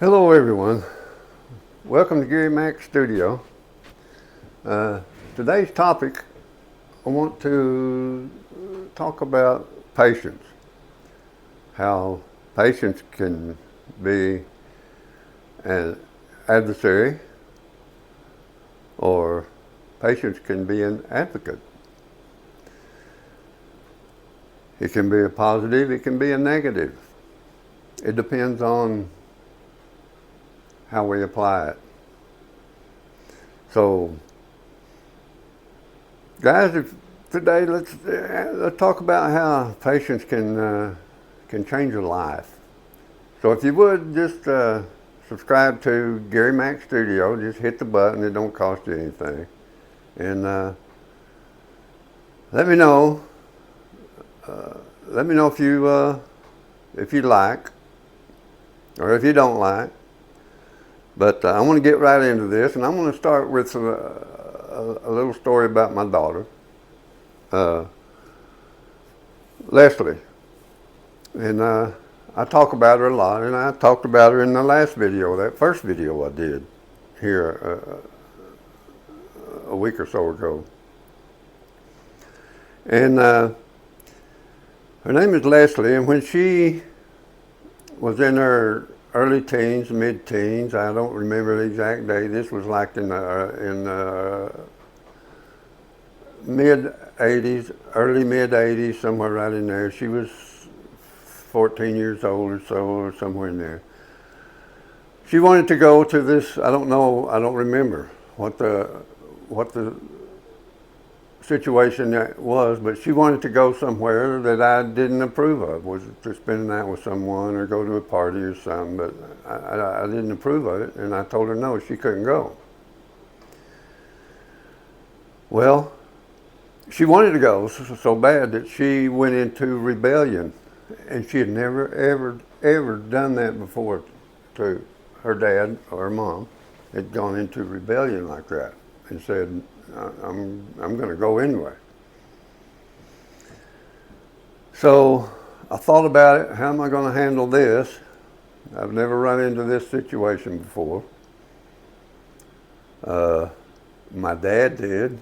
Hello everyone, welcome to Gary Mack Studio. Today's topic, I want to talk about patience. How patience can be an adversary or patience can be an advocate. It can be a positive, it can be a negative. It depends on how we apply it. So, guys, today let's talk about how patience can change your life. So, if you would just subscribe to Gary Mack Studio, just hit the button. It don't cost you anything, and let me know. Let me know if you like or if you don't like. But I want to get right into this, and I'm going to start with a little story about my daughter, Leslie. And I talk about her a lot, and I talked about her in the last video, that first video I did here a week or so ago. And her name is Leslie, and when she was in her early teens, mid-teens, I don't remember the exact day. This was like in the mid-80s, early mid-80s, somewhere right in there. She was 14 years old or so, or somewhere in there. She wanted to go to this, I don't remember what the situation that was, but she wanted to go somewhere that I didn't approve of, was to spend the night with someone or go to a party or something, but I didn't approve of it, and I told her no, she couldn't go. Well, she wanted to go so bad that she went into rebellion, and she had never, ever done that before to her dad or her mom. Had gone into rebellion like that and said, I'm going to go anyway. So I thought about it. How am I going to handle this? I've never run into this situation before. My dad did.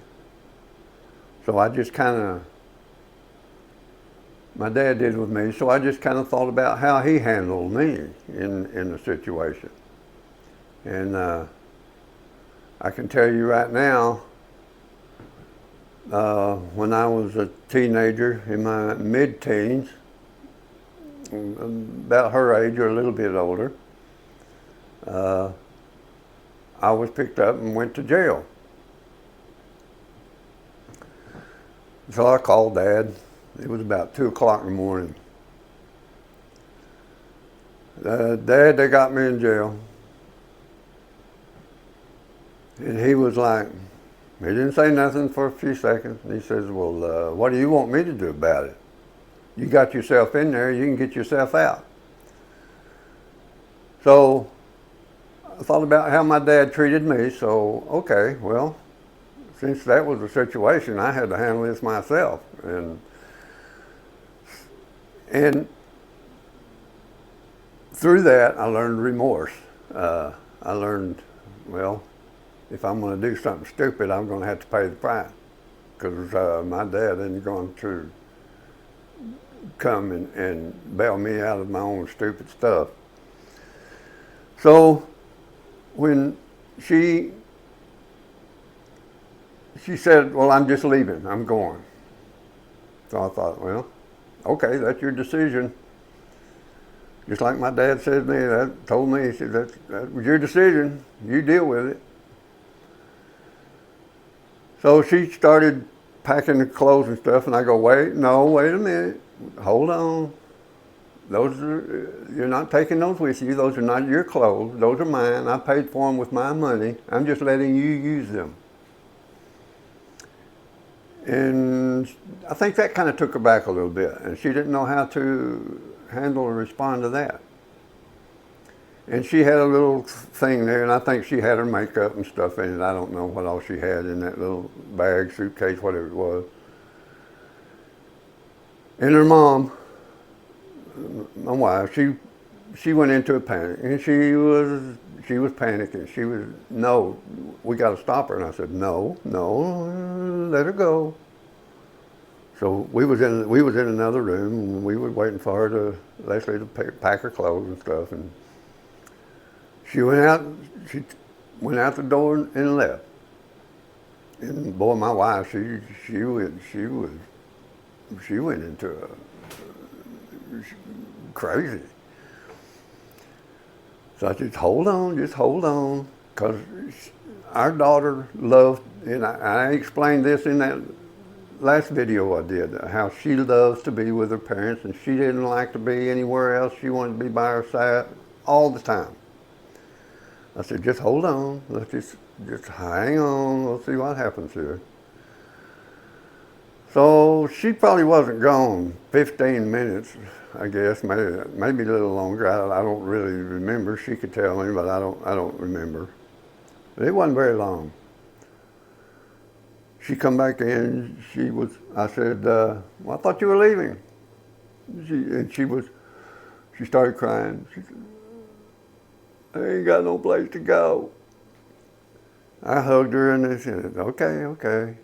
So I just my dad did with me, so I just kind of thought about how he handled me in the situation. And I can tell you right now, when I was a teenager in my mid-teens, about her age or a little bit older, I was picked up and went to jail. So I called Dad. It was about 2 o'clock in the morning. Dad, they got me in jail. And he was like, he didn't say nothing for a few seconds. And he says, well, what do you want me to do about it? You got yourself in there, you can get yourself out. So I thought about how my dad treated me. So, okay, well, since that was the situation, I had to handle this myself. And through that, I learned remorse. I learned, well, if I'm going to do something stupid, I'm going to have to pay the price, because my dad isn't going to come and bail me out of my own stupid stuff. So when she said, well, I'm just leaving, I'm going. So I thought, well, okay, that's your decision. Just like my dad said to me, told me, he said, that was your decision, you deal with it. So she started packing the clothes and stuff, and I go, wait a minute, hold on. You're not taking those with you. Those are not your clothes. Those are mine. I paid for them with my money. I'm just letting you use them. And I think that kind of took her back a little bit, and she didn't know how to handle or respond to that. And she had a little thing there, and I think she had her makeup and stuff in it. I don't know what all she had in that little bag, suitcase, whatever it was. And her mom, my wife, she went into a panic, and she was panicking. She was, no, we got to stop her. And I said, no, let her go. So we was in another room, and we were waiting for her to, Leslie, to pack her clothes and stuff. And she went out the door and left. And boy, my wife, she went into crazy. So I said, hold on, because our daughter loved, and I explained this in that last video I did, how she loves to be with her parents, and she didn't like to be anywhere else. She wanted to be by her side all the time. I said, just hold on, let's just hang on, we'll see what happens here. So she probably wasn't gone 15 minutes, I guess, maybe a little longer. I don't really remember. She could tell me, but I don't remember. But it wasn't very long. She come back in. I said, well, I thought you were leaving. She started crying. She said, I ain't got no place to go. I hugged her and I said, okay.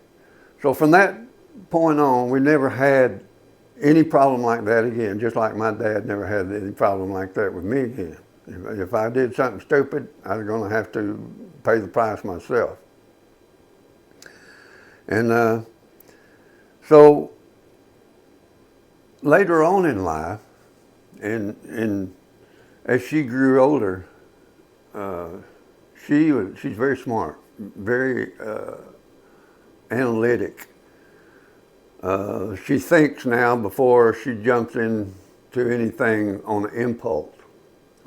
So from that point on, we never had any problem like that again, just like my dad never had any problem like that with me again. If I did something stupid, I was going to have to pay the price myself. And so later on in life, and as she grew older, she's very smart, very analytic. She thinks now before she jumps into anything on impulse,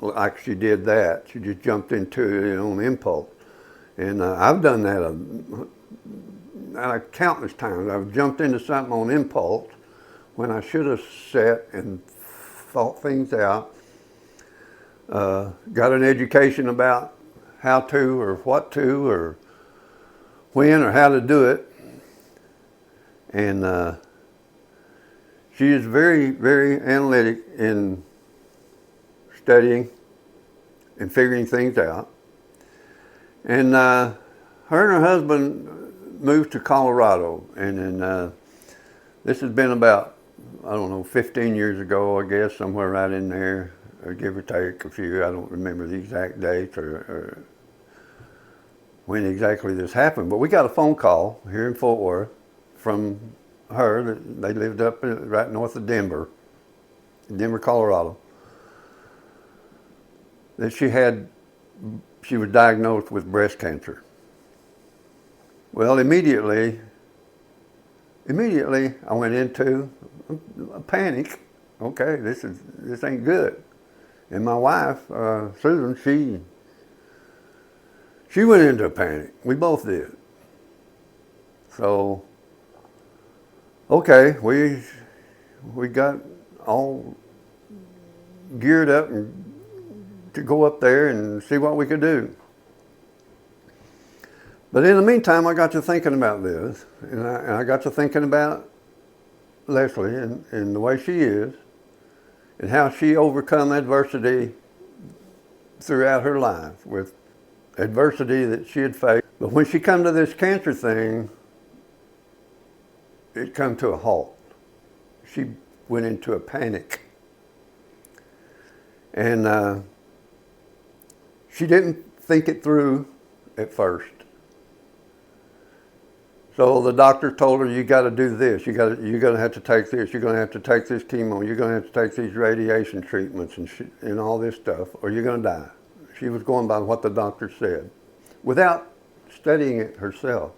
like she did that. She just jumped into it on impulse. And I've done that countless times. I've jumped into something on impulse when I should have sat and thought things out, got an education about how to or what to or when or how to do it. And she is very, very analytic in studying and figuring things out. And her and her husband moved to Colorado, and then this has been about, 15 years ago, I guess, somewhere right in there, or give or take a few. I don't remember the exact date or when exactly this happened, but we got a phone call here in Fort Worth from her. They lived up right north of Denver, Colorado, that she was diagnosed with breast cancer. Well, immediately I went into a panic. Okay, this ain't good. And my wife, Susan, she went into a panic. We both did. So, okay, we got all geared up to go up there and see what we could do. But in the meantime, I got to thinking about this, and I got to thinking about Leslie and the way she is, and how she overcome adversity throughout her life, with adversity that she had faced. But when she come to this cancer thing, it come to a halt. She went into a panic. And she didn't think it through at first. So the doctor told her, you got to do this. You're going to have to take this. You're going to have to take this chemo. You're going to have to take these radiation treatments and all this stuff, or you're going to die. She was going by what the doctor said, without studying it herself.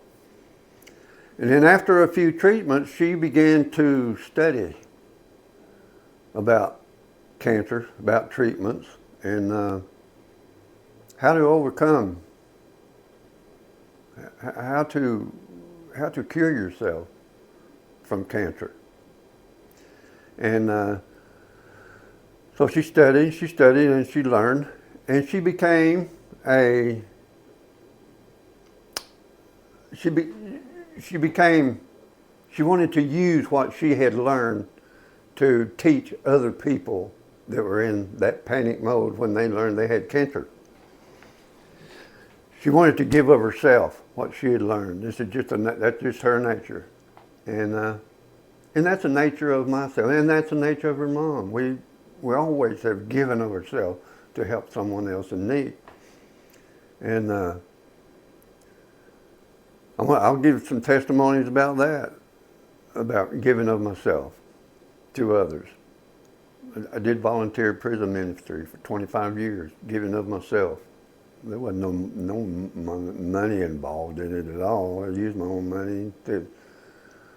And then after a few treatments, she began to study about cancer, about treatments, and how to overcome, how to cure yourself from cancer. And so she studied, and she learned, and she became she wanted to use what she had learned to teach other people that were in that panic mode when they learned they had cancer. She wanted to give of herself, what she had learned. This is that's just her nature. And that's the nature of myself, and that's the nature of her mom. We always have given of ourselves to help someone else in need. And I'll give some testimonies about that, about giving of myself to others. I did volunteer prison ministry for 25 years, giving of myself. There wasn't no money involved in it at all. I used my own money to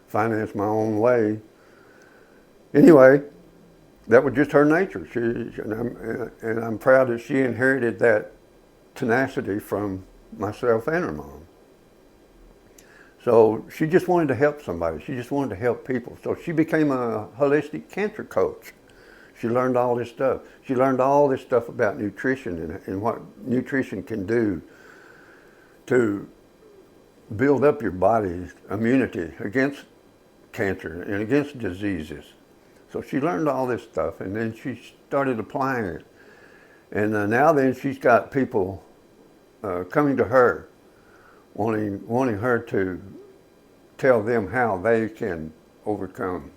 finance my own way. Anyway, that was just her nature. And I'm proud that she inherited that tenacity from myself and her mom. So she just wanted to help somebody. She just wanted to help people. So she became a holistic cancer coach. She learned all this stuff. She learned all this stuff about nutrition and what nutrition can do to build up your body's immunity against cancer and against diseases. So she learned all this stuff, and then she started applying it. And now then she's got people coming to her, wanting her to tell them how they can overcome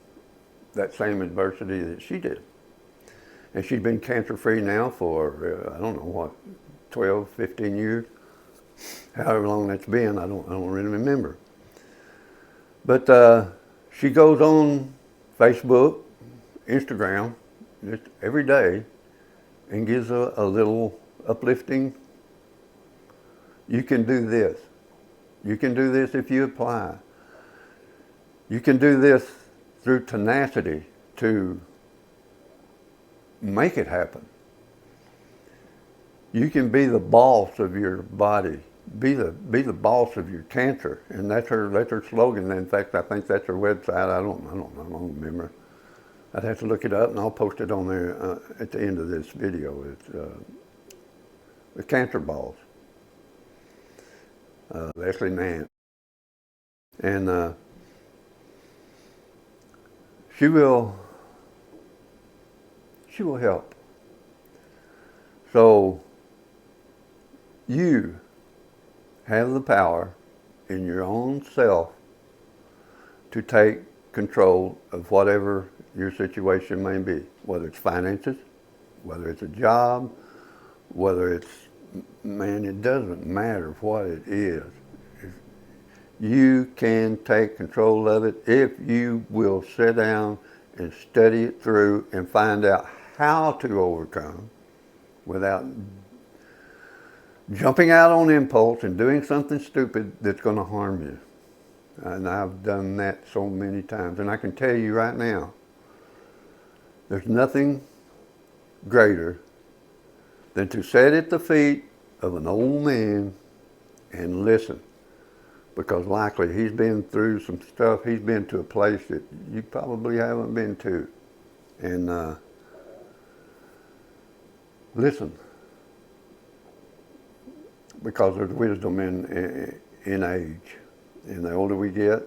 that same adversity that she did. And she's been cancer-free now for, I don't know what, 12, 15 years? However long that's been, I don't really remember. But she goes on Facebook, Instagram, just every day, and gives a little uplifting, you can do this. You can do this if you apply. You can do this through tenacity to make it happen. You can be the boss of your body. Be the boss of your cancer, and that's her slogan. In fact, I think that's her website. I don't remember. I'd have to look it up, and I'll post it on there at the end of this video. It's the Cancer Boss, Leslie Nance, and she will help. So you have the power in your own self to take control of whatever your situation may be, whether it's finances, whether it's a job, whether it's, man, it doesn't matter what it is. You can take control of it if you will sit down and study it through and find out how to overcome without jumping out on impulse and doing something stupid that's going to harm you. And I've done that so many times. And I can tell you right now, there's nothing greater than to sit at the feet of an old man and listen. Because likely he's been through some stuff. He's been to a place that you probably haven't been to. And listen. Because there's wisdom in age. And the older we get,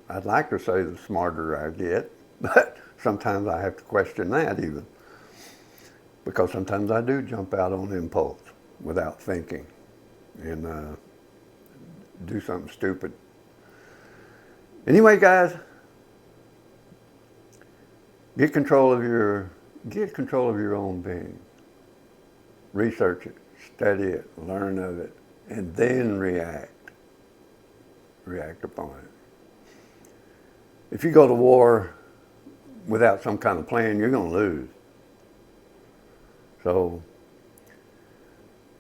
I'd like to say the smarter I get, but sometimes I have to question that even. Because sometimes I do jump out on impulse without thinking and do something stupid. Anyway, guys, get control of your own being. Research it, study it, learn of it, and then react upon it. If you go to war without some kind of plan, you're going to lose. So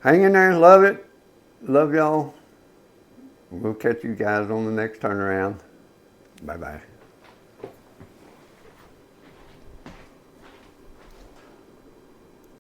hang in there, love it. Love y'all. We'll catch you guys on the next turnaround. Bye-bye.